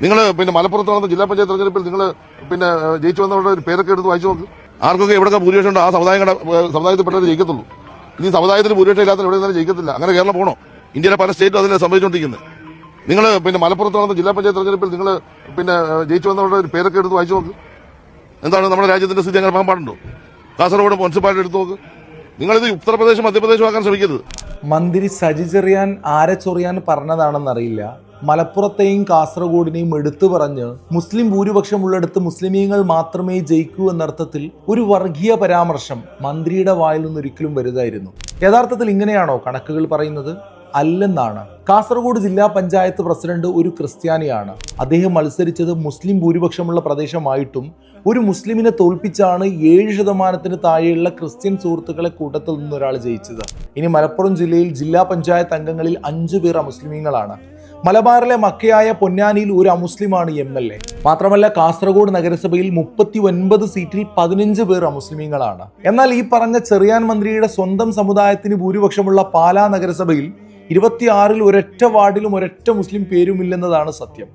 നിങ്ങൾ മലപ്പുറത്ത് നടന്ന ജില്ലാ പഞ്ചായത്ത് തെരഞ്ഞെടുപ്പിൽ നിങ്ങൾ ജയിച്ചു വന്നവരുടെ ഒരു പേരൊക്കെ എടുത്ത് വായിച്ചു നോക്ക്. ആർക്കൊക്കെ എവിടെയൊക്കെ ഭൂരിപക്ഷം ഉണ്ട് ആ സമുദായത്തിൽപ്പെട്ടവർ ജയിക്കത്തുള്ളൂ. ഇനി സമുദായത്തിന് ഭൂരിപക്ഷം ഇല്ലാത്ത എവിടെ നിന്നാലും ജയിക്കത്തില്ല. അങ്ങനെ കേരളം പോകണോ? ഇന്ത്യയിലെ പല സ്റ്റേറ്റും അതിനെ സംഭവിച്ചുകൊണ്ടിരിക്കുന്നത്. നിങ്ങൾ മലപ്പുറത്ത് നടന്ന ജില്ലാ പഞ്ചായത്ത് തെരഞ്ഞെടുപ്പിൽ നിങ്ങൾ ജയിച്ചു വന്നവരുടെ ഒരു പേരൊക്കെ എടുത്ത് വായിച്ചു നോക്ക്. എന്താണ് നമ്മുടെ രാജ്യത്തിന്റെ സ്ഥിതി? അങ്ങനെ പോകാൻ പാടുണ്ടോ? കാസർഗോഡ് മുനിസിപ്പാലിറ്റി എടുത്തു നോക്ക്. നിങ്ങളിത് ഉത്തർപ്രദേശും മധ്യപ്രദേശും ആക്കാൻ ശ്രമിക്കരുത്. മന്ത്രി സജി ചെറിയാൻ ആരെ ചൊറിയാൻ പറഞ്ഞതാണെന്നറിയില്ല. മലപ്പുറത്തെയും കാസർഗോഡിനെയും എടുത്തു പറഞ്ഞ് മുസ്ലിം ഭൂരിപക്ഷമുള്ളിടത്ത് മുസ്ലിമീങ്ങൾ മാത്രമേ ജയിക്കൂ എന്നർത്ഥത്തിൽ ഒരു വർഗീയ പരാമർശം മന്ത്രിയുടെ വായിൽ നിന്നൊരിക്കലും വരുതായിരുന്നു. യഥാർത്ഥത്തിൽ ഇങ്ങനെയാണോ കണക്കുകൾ പറയുന്നത്? അല്ലെന്നാണ്. കാസർഗോഡ് ജില്ലാ പഞ്ചായത്ത് പ്രസിഡന്റ് ഒരു ക്രിസ്ത്യാനിയാണ്. അദ്ദേഹം മത്സരിച്ചത് മുസ്ലിം ഭൂരിപക്ഷമുള്ള പ്രദേശമായിട്ടും ഒരു മുസ്ലിമിനെ തോൽപ്പിച്ചാണ് 7% താഴെയുള്ള ക്രിസ്ത്യൻ സുഹൃത്തുക്കളെ കൂട്ടത്തിൽ നിന്നൊരാൾ ജയിച്ചത്. ഇനി മലപ്പുറം ജില്ലയിൽ ജില്ലാ പഞ്ചായത്ത് അംഗങ്ങളിൽ 5 പേർ അമുസ്ലിമീങ്ങളാണ്. മലബാറിലെ മക്കയായ പൊന്നാനിയിൽ ഒരു അമുസ്ലിമാണ് MLA. മാത്രമല്ല കാസർഗോഡ് നഗരസഭയിൽ 39 സീറ്റിൽ 15 പേർ അമുസ്ലിമീങ്ങളാണ്. എന്നാൽ ഈ പറഞ്ഞ ചെറിയാൻ മന്ത്രിയുടെ സ്വന്തം സമുദായത്തിന് ഭൂരിപക്ഷമുള്ള പാലാ നഗരസഭയിൽ 26 ഒരൊറ്റ വാർഡിലും ഒരൊറ്റ മുസ്ലിം പേരുമില്ലെന്നതാണ് സത്യം.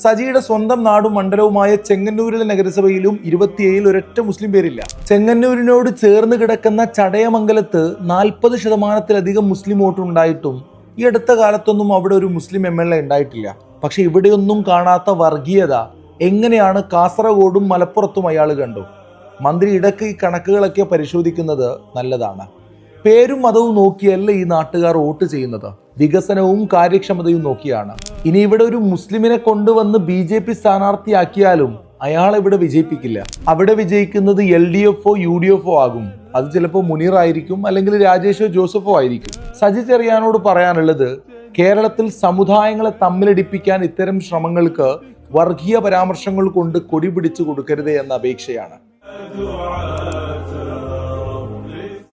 സജിയുടെ സ്വന്തം നാടും മണ്ഡലവുമായ ചെങ്ങന്നൂരിലെ നഗരസഭയിലും 27 ഒരൊറ്റ മുസ്ലിം പേരില്ല. ചെങ്ങന്നൂരിനോട് ചേർന്ന് കിടക്കുന്ന ചടയമംഗലത്ത് 40%-ലധികം മുസ്ലിം വോട്ടുണ്ടായിട്ടും ഈ അടുത്ത കാലത്തൊന്നും അവിടെ ഒരു മുസ്ലിം MLA ഉണ്ടായിട്ടില്ല. പക്ഷെ ഇവിടെയൊന്നും കാണാത്ത വർഗീയത എങ്ങനെയാണ് കാസർഗോഡും മലപ്പുറത്തും അയാൾ കണ്ടു? മന്ത്രി ഇടയ്ക്ക് ഈ കണക്കുകളൊക്കെ പരിശോധിക്കുന്നത് നല്ലതാണ്. പേരും മതവും നോക്കിയല്ല ഈ നാട്ടുകാർ വോട്ട് ചെയ്യുന്നത്, വികസനവും കാര്യക്ഷമതയും നോക്കിയാണ്. ഇനി ഇവിടെ ഒരു മുസ്ലിമിനെ കൊണ്ടുവന്ന് BJP സ്ഥാനാർത്ഥിയാക്കിയാലും അയാളെ ഇവിടെ വിജയിപ്പിക്കില്ല. അവിടെ വിജയിക്കുന്നത് LDFോ UDFോ ആകും. അത് ചിലപ്പോൾ മുനീർ ആയിരിക്കും, അല്ലെങ്കിൽ രാജേഷോ ജോസഫോ ആയിരിക്കും. സജി ചെറിയാനോട് പറയാനുള്ളത്, കേരളത്തിൽ സമുദായങ്ങളെ തമ്മിലടിപ്പിക്കാൻ ഇത്തരം ശ്രമങ്ങൾക്ക് വർഗീയ പരാമർശങ്ങൾ കൊണ്ട് കൊടി പിടിച്ചു കൊടുക്കരുത് എന്ന അപേക്ഷയാണ്.